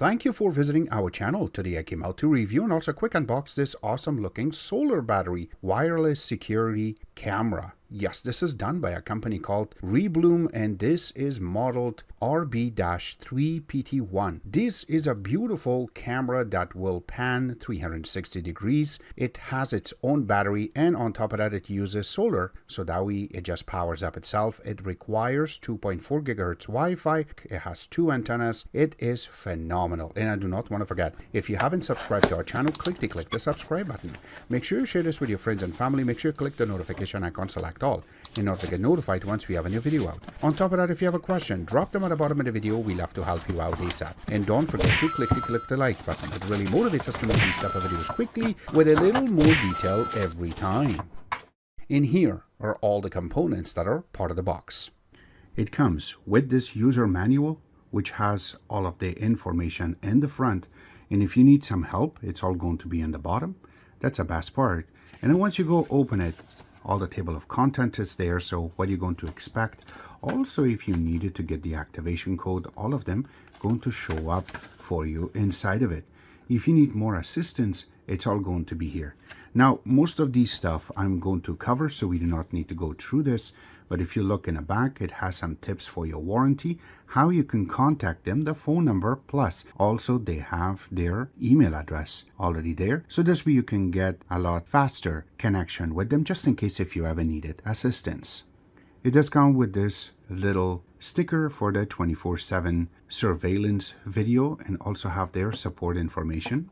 Thank you for visiting our channel. Today I came out to review and also quick unbox this awesome looking solar battery wireless security camera. Yes, this is done by a company called Rebluum and this is modeled RB-3PT1. This is a beautiful camera that will pan 360 degrees. It has its own battery and on top of that it uses solar, so that way it just powers up itself. It requires 2.4 gigahertz Wi-Fi. It has 2 antennas. It is phenomenal. And I do not want to forget, if you haven't subscribed to our channel, click the subscribe button. Make sure you share this with your friends and family. Make sure you click the notification icon, select all, in order to get notified once we have a new video out. On top of that, if you have a question, drop them at the bottom of the video. We love to help you out ASAP. And don't forget to click the like button. It really motivates us to make these type of videos quickly with a little more detail every time. In here are all the components that are part of the box. It comes with this user manual, which has all of the information in the front. And if you need some help, it's all going to be in the bottom. That's the best part. And then once you go open it, all the table of content is there, so what you're going to expect. Also, if you needed to get the activation code, all of them going to show up for you inside of it. If you need more assistance, it's all going to be here. Now, most of these stuff I'm going to cover, so we do not need to go through this. But if you look in the back, it has some tips for your warranty, how you can contact them, the phone number, plus also they have their email address already there. So this way you can get a lot faster connection with them, just in case if you ever needed assistance. It does come with this little sticker for the 24/7 surveillance video and also have their support information.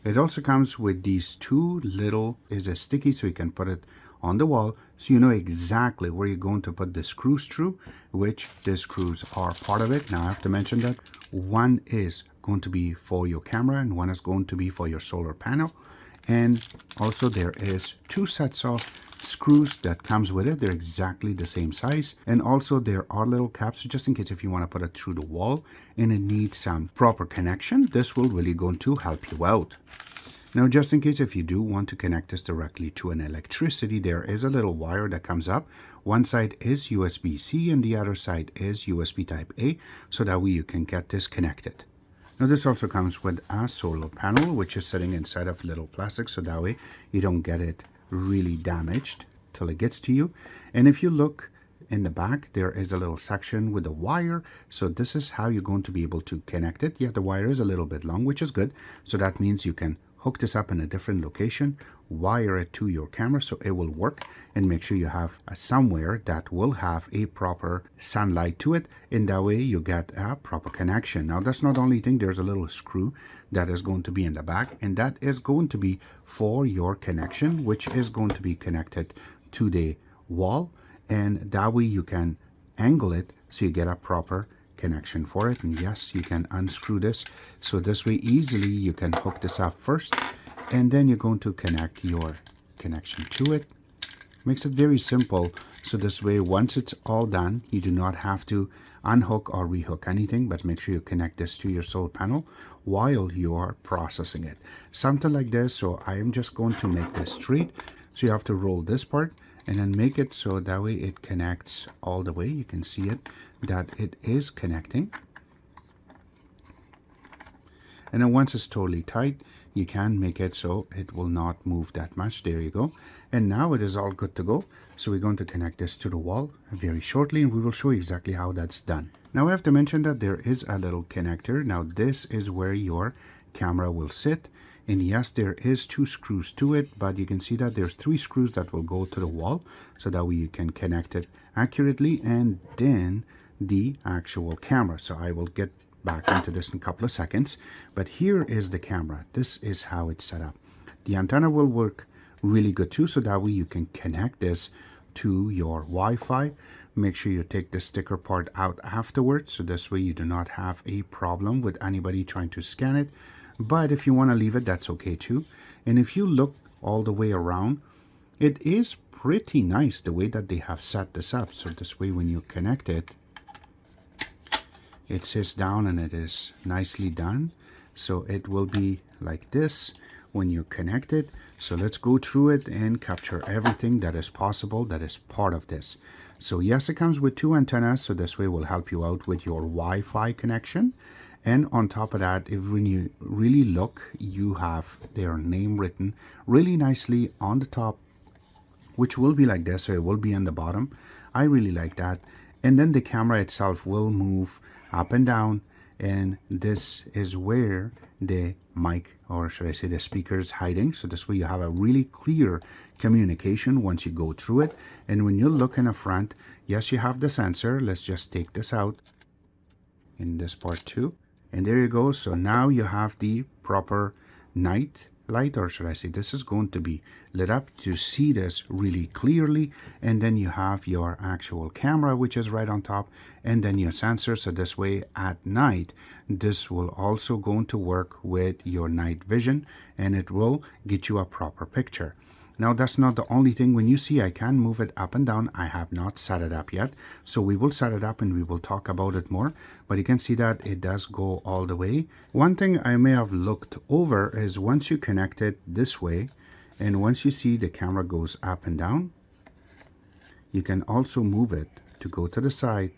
It also comes with these two little, is a sticky so you can put it on the wall so you know exactly where you're going to put the screws through, which the screws are part of it. Now I have to mention that one is going to be for your camera and one is going to be for your solar panel. And also there is 2 sets of screws that comes with it. They're exactly the same size. And also there are little caps just in case if you want to put it through the wall and it needs some proper connection. This will really going to help you out. Now, just in case if you do want to connect this directly to an electricity, there is a little wire that comes up. One side is USB-C and the other side is USB type A, so that way you can get this connected. Now, this also comes with a solar panel, which is sitting inside of little plastic, so that way you don't get it really damaged till it gets to you. And if you look in the back, there is a little section with a wire. So this is how you're going to be able to connect it. Yeah, the wire is a little bit long, which is good. So that means you can hook this up in a different location, wire it to your camera so it will work, and make sure you have somewhere that will have a proper sunlight to it. In that way you get a proper connection. Now that's not the only thing. There's a little screw that is going to be in the back, and that is going to be for your connection, which is going to be connected to the wall, and that way you can angle it so you get a proper connection for it. And yes, you can unscrew this, so this way easily you can hook this up first and then you're going to connect your connection to it. Makes it very simple, so this way once it's all done you do not have to unhook or rehook anything, but make sure you connect this to your solar panel while you are processing it, something like this. So I am just going to make this straight, so you have to roll this part and then make it so that way it connects all the way. You can see it that it is connecting, and then once it's totally tight you can make it so it will not move that much. There you go. And now it is all good to go. So we're going to connect this to the wall very shortly and we will show you exactly how that's done. Now I have to mention that there is a little connector. Now this is where your camera will sit. And yes, there is 2 screws to it, but you can see that there's 3 screws that will go to the wall, so that way you can connect it accurately, and then the actual camera. So I will get back into this in a couple of seconds, but here is the camera. This is how it's set up. The antenna will work really good too, so that way you can connect this to your Wi-Fi. Make sure you take the sticker part out afterwards, so this way you do not have a problem with anybody trying to scan it. But if you want to leave it, that's okay too. And if you look all the way around, it is pretty nice the way that they have set this up. So this way when you connect it, it sits down and it is nicely done. So it will be like this when you connect it. So let's go through it and capture everything that is possible that is part of this. So yes, it comes with 2 antennas, so this way will help you out with your Wi-Fi connection. And on top of that, if when you really look, you have their name written really nicely on the top, which will be like this, so it will be on the bottom. I really like that. And then the camera itself will move up and down, and this is where the mic, or should I say the speaker, is hiding. So this way you have a really clear communication once you go through it. And when you look in the front, yes, you have the sensor. Let's just take this out in this part too. And there you go. So now you have the proper night light, or should I say this is going to be lit up to see this really clearly. And then you have your actual camera, which is right on top, and then your sensor. So this way at night, this will also going to work with your night vision, and it will get you a proper picture. Now that's not the only thing. When you see I can move it up and down, I have not set it up yet. So we will set it up and we will talk about it more. But you can see that it does go all the way. One thing I may have looked over is once you connect it this way, and once you see the camera goes up and down, you can also move it to go to the side,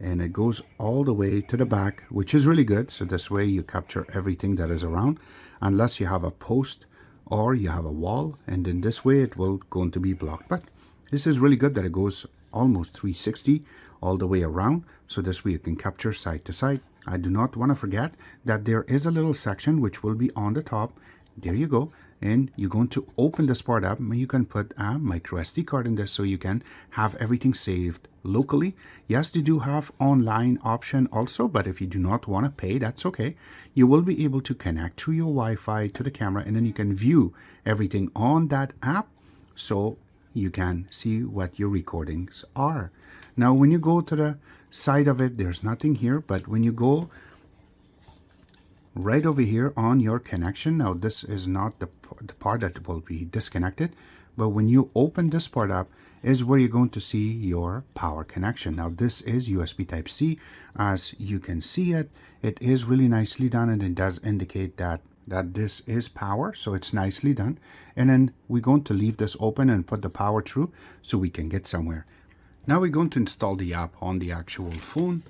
and it goes all the way to the back, which is really good. So this way you capture everything that is around, unless you have a post or you have a wall, and then this way it will going to be blocked. But this is really good that it goes almost 360 all the way around, so this way you can capture side to side. I do not want to forget that there is a little section which will be on the top. There you go. And you're going to open this part up, and you can put a micro SD card in this so you can have everything saved locally. Yes, they do have online option also, but if you do not want to pay, that's okay. You will be able to connect through your Wi-Fi to the camera, and then you can view everything on that app so you can see what your recordings are. Now, when you go to the side of it, there's nothing here, but when you go right over here on your connection, now this is not the part that will be disconnected, but when you open this part up is where you're going to see your power connection. Now this is USB type C. As you can see it is really nicely done, and it does indicate that this is power, so it's nicely done. And then we're going to leave this open and put the power through so we can get somewhere. Now we're going to install the app on the actual phone.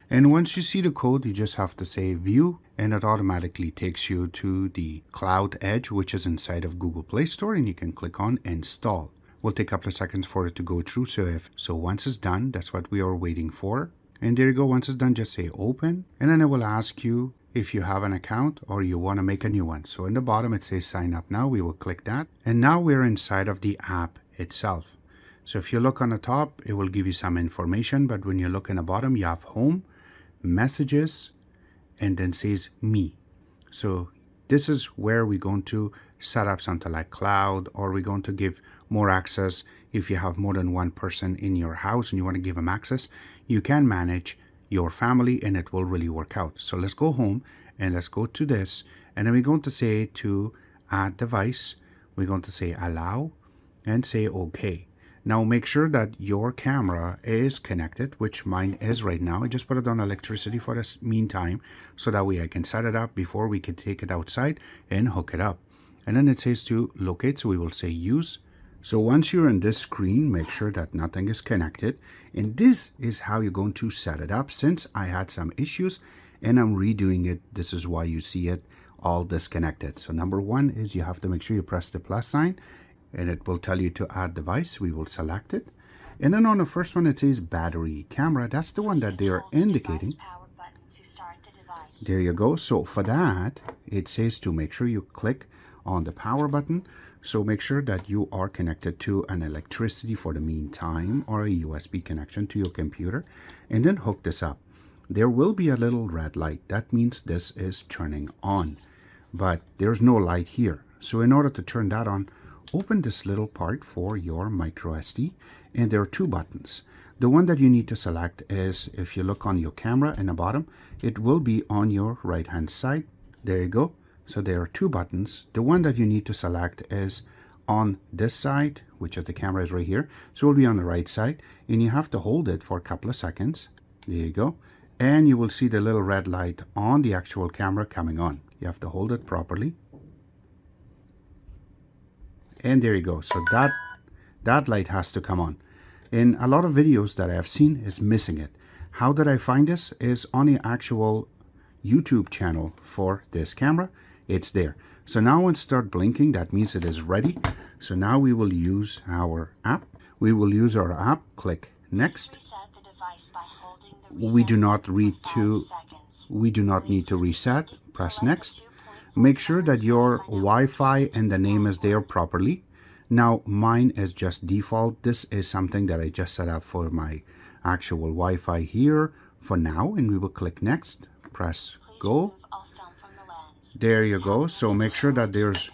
And once you see the code, you just have to say view, and it automatically takes you to the Cloud Edge, which is inside of Google Play Store, and you can click on install. Will take a couple of seconds for it to go through. So once it's done, that's what we are waiting for. And there you go. Once it's done, just say open, and then it will ask you if you have an account or you want to make a new one. So in the bottom, it says sign up now. We will click that. And now we're inside of the app itself. So if you look on the top, it will give you some information, but when you look in the bottom, you have home, messages, and then says me. So this is where we're going to set up something like cloud, or we're going to give more access. If you have more than one person in your house and you want to give them access, you can manage your family, and it will really work out. So let's go home and let's go to this, and then we're going to say to add device, we're going to say allow and say okay. Now make sure that your camera is connected, which mine is right now. I just put it on electricity for this meantime, so that way I can set it up before we can take it outside and hook it up. And then it says to locate, so we will say use. So once you're in this screen, make sure that nothing is connected. And this is how you're going to set it up. Since I had some issues and I'm redoing it, this is why you see it all disconnected. So number one is you have to make sure you press the plus sign, and it will tell you to add device. We will select it. And then on the first one, it says battery camera. That's the one that they are indicating. There you go. So for that, it says to make sure you click on the power button. So make sure that you are connected to an electricity for the meantime, or a USB connection to your computer, and then hook this up. There will be a little red light. That means this is turning on, but there's no light here. So in order to turn that on, open this little part for your micro SD, and there are two buttons. The one that you need to select is, if you look on your camera in the bottom, it will be on your right hand side. There you go. So there are two buttons. The one that you need to select is on this side, which is the camera is right here. So it will be on the right side, and you have to hold it for a couple of seconds. There you go. And you will see the little red light on the actual camera coming on. You have to hold it properly. And there you go. So that light has to come on. In a lot of videos that I have seen is missing it. How did I find this? Is on the actual YouTube channel for this camera. It's there. So now when it start blinking, that means it is ready. So now we will use our app. We will use our app, click next. We do not need to reset. Press next. Make sure that your Wi-Fi and the name is there properly. Now mine is just default. This is something that I just set up for my actual Wi-Fi here for now, and we will click next. Press go. There you go. So make sure that there's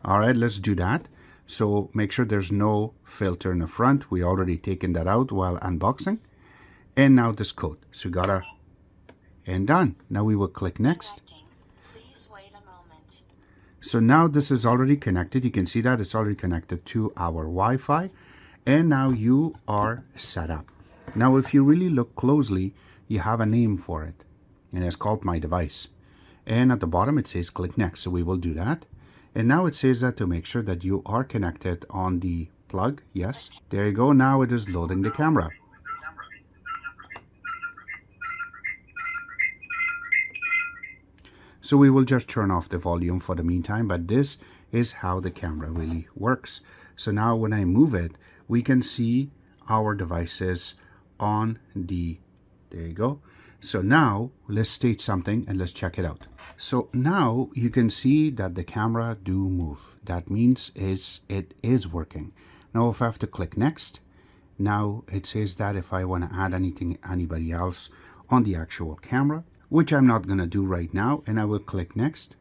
all right, let's do that. So make sure there's no filter in the front. We already taken that out while unboxing. And now this code. So you gotta, and done. Now we will click next. So now this is already connected. You can see that it's already connected to our Wi-Fi. And now you are set up. Now if you really look closely, you have a name for it. And it's called My Device. And at the bottom it says click next. So we will do that. And now it says that to make sure that you are connected on the plug. Yes. There you go. Now it is loading the camera. So we will just turn off the volume for the meantime, but this is how the camera really works. So now when I move it, we can see our devices on the, there you go. So now let's state something and let's check it out. So now you can see that the camera do move. That means it is working. Now if I have to click next, now it says that if I want to add anybody else on the actual camera, which I'm not going to do right now, and I will click next.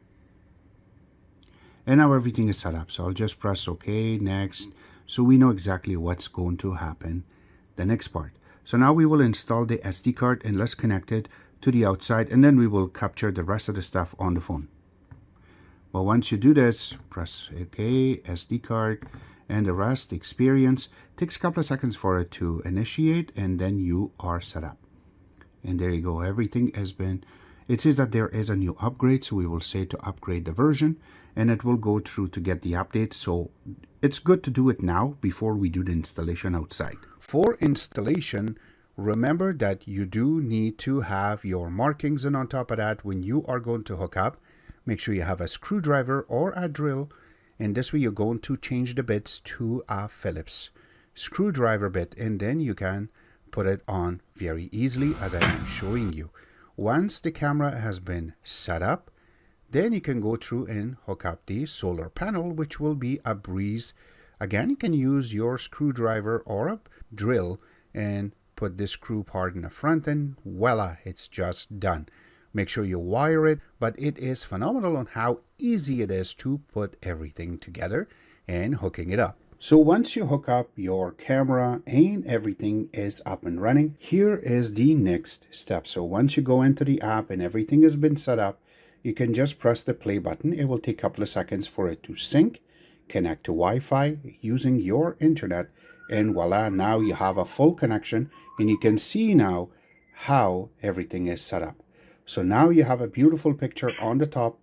And now everything is set up. So I'll just press OK, next. So we know exactly what's going to happen the next part. So now we will install the SD card and let's connect it to the outside, and then we will capture the rest of the stuff on the phone. Well, once you do this, press OK, SD card, and the rest, experience. Takes a couple of seconds for it to initiate, and then you are set up. And there you go. Everything has been, it says that there is a new upgrade. So we will say to upgrade the version, and it will go through to get the update. So it's good to do it now before we do the installation outside. For installation, remember that you do need to have your markings, and on top of that, when you are going to hook up, make sure you have a screwdriver or a drill, and this way you're going to change the bits to a Phillips screwdriver bit, and then you can put it on very easily as I am showing you. Once the camera has been set up, then you can go through and hook up the solar panel, which will be a breeze. Again, you can use your screwdriver or a drill and put this screw part in the front, and voila, it's just done. Make sure you wire it, but it is phenomenal on how easy it is to put everything together and hooking it up. So once you hook up your camera and everything is up and running, here is the next step. So once you go into the app and everything has been set up, you can just press the play button. It will take a couple of seconds for it to sync, connect to Wi-Fi using your internet, and voila, now you have a full connection, and you can see now how everything is set up. So now you have a beautiful picture on the top,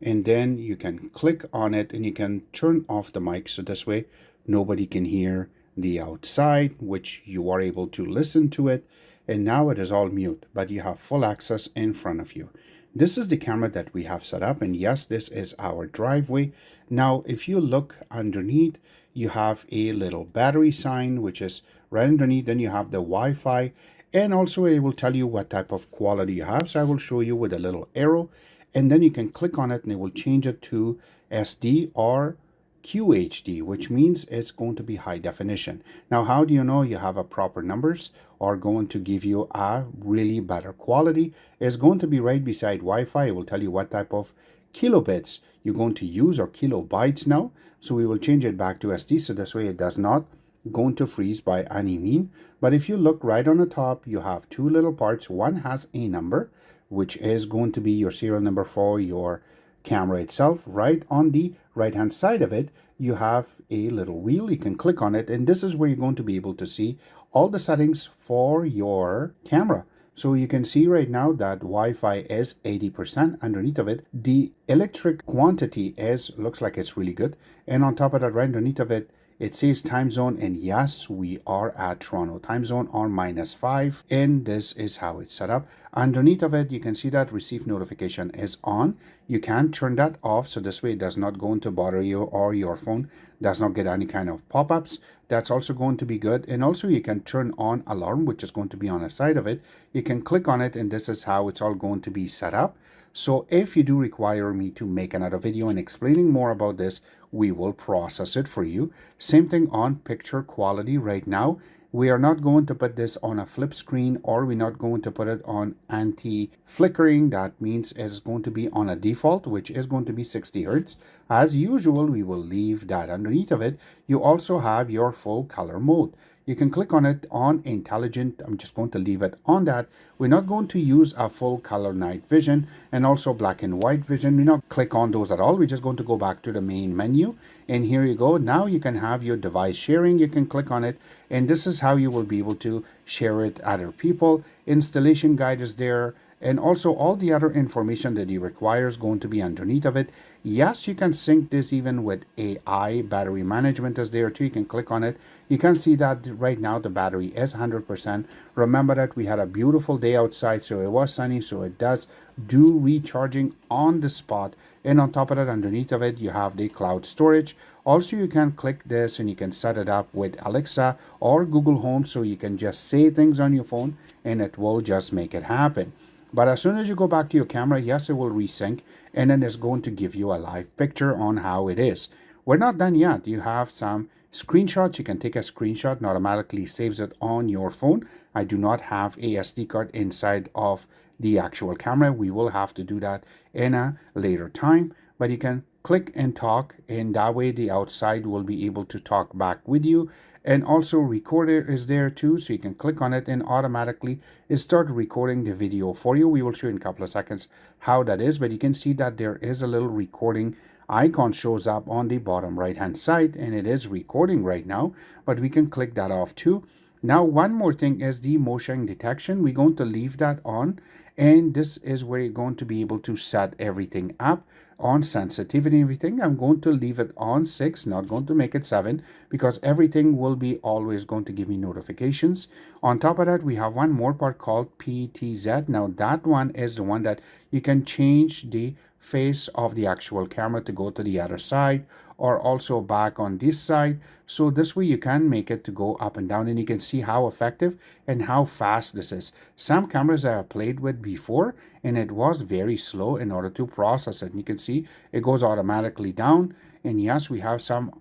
and then you can click on it and you can turn off the mic, so this way nobody can hear the outside, which you are able to listen to it. And now it is all mute, but you have full access in front of you. This is the camera that we have set up, and yes, this is our driveway. Now if you look underneath, you have a little battery sign which is right underneath. Then you have the Wi-Fi, and also it will tell you what type of quality you have. So I will show you with a little arrow, and then you can click on it and it will change it to SD or QHD, which means it's going to be high definition. Now, how do you know you have a proper numbers are going to give you a really better quality? It's going to be right beside Wi-Fi. It will tell you what type of kilobits you're going to use, or kilobytes now. So we will change it back to SD, so this way it does not going to freeze by any mean. But if you look right on the top, you have two little parts. One has a number, which is going to be your serial number for your camera itself. Right on the right hand side of it, you have a little wheel. You can click on it, and this is where you're going to be able to see all the settings for your camera. So you can see right now that Wi-Fi is 80%. Underneath of it, the electric quantity looks like it's really good, and on top of that, right underneath of it, It says time zone, and yes, we are at Toronto time zone on -5, and this is how it's set up. Underneath of it, you can see that receive notification is on. You can turn that off, so this way it does not go into bother you, or your phone does not get any kind of pop-ups. That's also going to be good. And also you can turn on alarm, which is going to be on the side of it. You can click on it, and this is how it's all going to be set up. So if you do require me to make another video and explaining more about this, we will process it for you. Same thing on picture quality right now. We are not going to put this on a flip screen, or we're not going to put it on anti-flickering. That means it's going to be on a default, which is going to be 60 Hertz. As usual, we will leave that. Underneath of it, you also have your full color mode. You can click on it on intelligent. I'm just going to leave it on that. We're not going to use a full color night vision and also black and white vision. We're not click on those at all. We're just going to go back to the main menu. And here you go. Now you can have your device sharing. You can click on it. And this is how you will be able to share it other people. Installation guide is there. And also all the other information that you require is going to be underneath of it. Yes, you can sync this even with AI. Battery management is there too. You can click on it. You can see that right now the battery is 100%. Remember that we had a beautiful day outside, so it was sunny, so it does do recharging on the spot. And on top of that, underneath of it, you have the cloud storage. Also, you can click this and you can set it up with Alexa or Google Home, so you can just say things on your phone and it will just make it happen. But as soon as you go back to your camera, yes, it will resync, and then it's going to give you a live picture on how it is. We're not done yet. You have some screenshots. You can take a screenshot and automatically saves it on your phone. I do not have a SD card inside of the actual camera. We will have to do that in a later time, but you can click and talk, and that way the outside will be able to talk back with you. And also recorder is there too, so you can click on it and automatically it start recording the video for you. We will show you in a couple of seconds how that is, but you can see that there is a little recording icon shows up on the bottom right hand side, and it is recording right now, but we can click that off too. Now one more thing is the motion detection. We're going to leave that on, and this is where you're going to be able to set everything up on sensitivity and everything. I'm going to leave it on 6, not going to make it 7, because everything will be always going to give me notifications. On top of that, we have one more part called PTZ. Now that one is the one that you can change the face of the actual camera to go to the other side, or also back on this side. So this way you can make it to go up and down, and you can see how effective and how fast this is. Some cameras I have played with before, and it was very slow in order to process it. And you can see it goes automatically down. And yes, we have some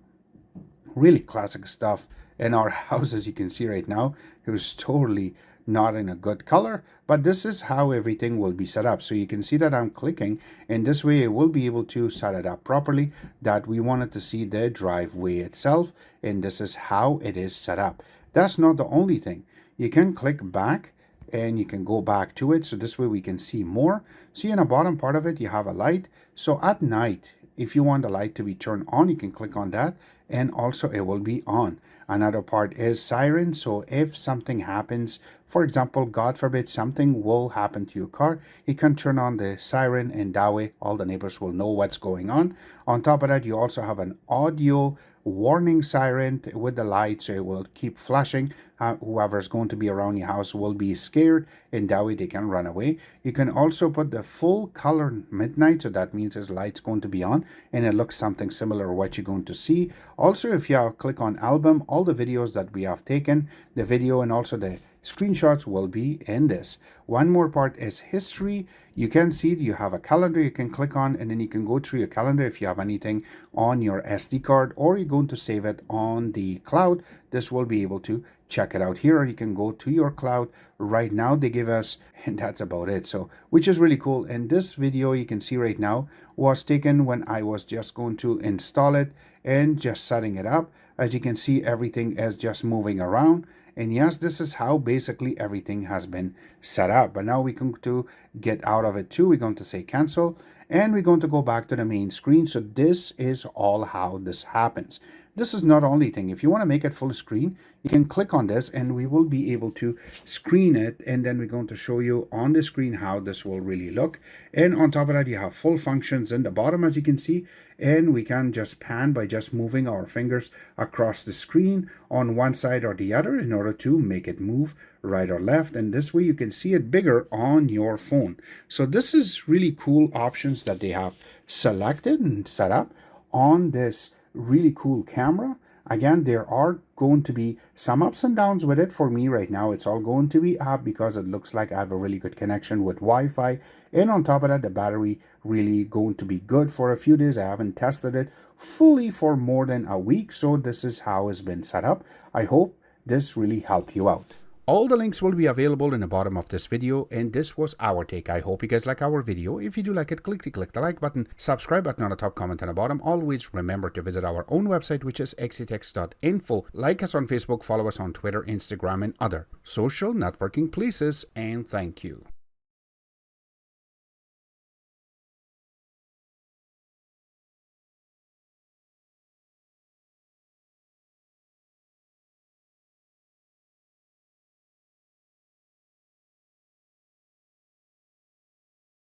really classic stuff in our house. As you can see right now, it was totally not in a good color, but this is how everything will be set up. So you can see that I'm clicking, and this way it will be able to set it up properly, that we wanted to see the driveway itself, and this is how it is set up. That's not the only thing. You can click back and you can go back to it, so this way we can see more. See, in the bottom part of it you have a light. So at night, if you want the light to be turned on, you can click on that, and also it will be on. Another part is Siren. So if something happens, for example, God forbid something will happen to your car, you can turn on the siren, and that way all the neighbors will know what's going on. On top of that, you also have an audio warning siren with the light, so it will keep flashing. Whoever's going to be around your house will be scared, and that way they can run away. You can also put the full color midnight, so that means his light's going to be on, and it looks something similar to what you're going to see. Also, if you click on album, all the videos that we have taken, the video and also the screenshots will be in this. One more part is history. You can see you have a calendar you can click on, and then you can go through your calendar if you have anything on your SD card, or you're going to save it on the cloud. This will be able to check it out here, or you can go to your cloud. Right now they give us, and that's about it, so which is really cool. And this video you can see right now was taken when I was just going to install it and just setting it up. As you can see, everything is just moving around. And yes, this is how basically everything has been set up. But now we're going to get out of it too. We're going to say cancel, and we're going to go back to the main screen. So this is all how this happens. this is not only thing. If you want to make it full screen, you can click on this and we will be able to screen it, and then we're going to show you on the screen how this will really look. And on top of that, you have full functions in the bottom, as you can see, and we can just pan by just moving our fingers across the screen on one side or the other in order to make it move right or left, and this way you can see it bigger on your phone. So this is really cool options that they have selected and set up on this really cool camera. Again, there are going to be some ups and downs with it. For me right now, it's all going to be up because it looks like I have a really good connection with Wi-Fi, and on top of that, the battery really going to be good for a few days. I haven't tested it fully for more than a week, so this is how it's been set up. I hope this really helped you out. All the links will be available in the bottom of this video, and this was our take. I hope you guys like our video. If you do like it, click the like button, subscribe button on the top, comment on the bottom. Always remember to visit our own website, which is xctex.info. Like us on Facebook, follow us on Twitter, Instagram, and other social networking places, and thank you.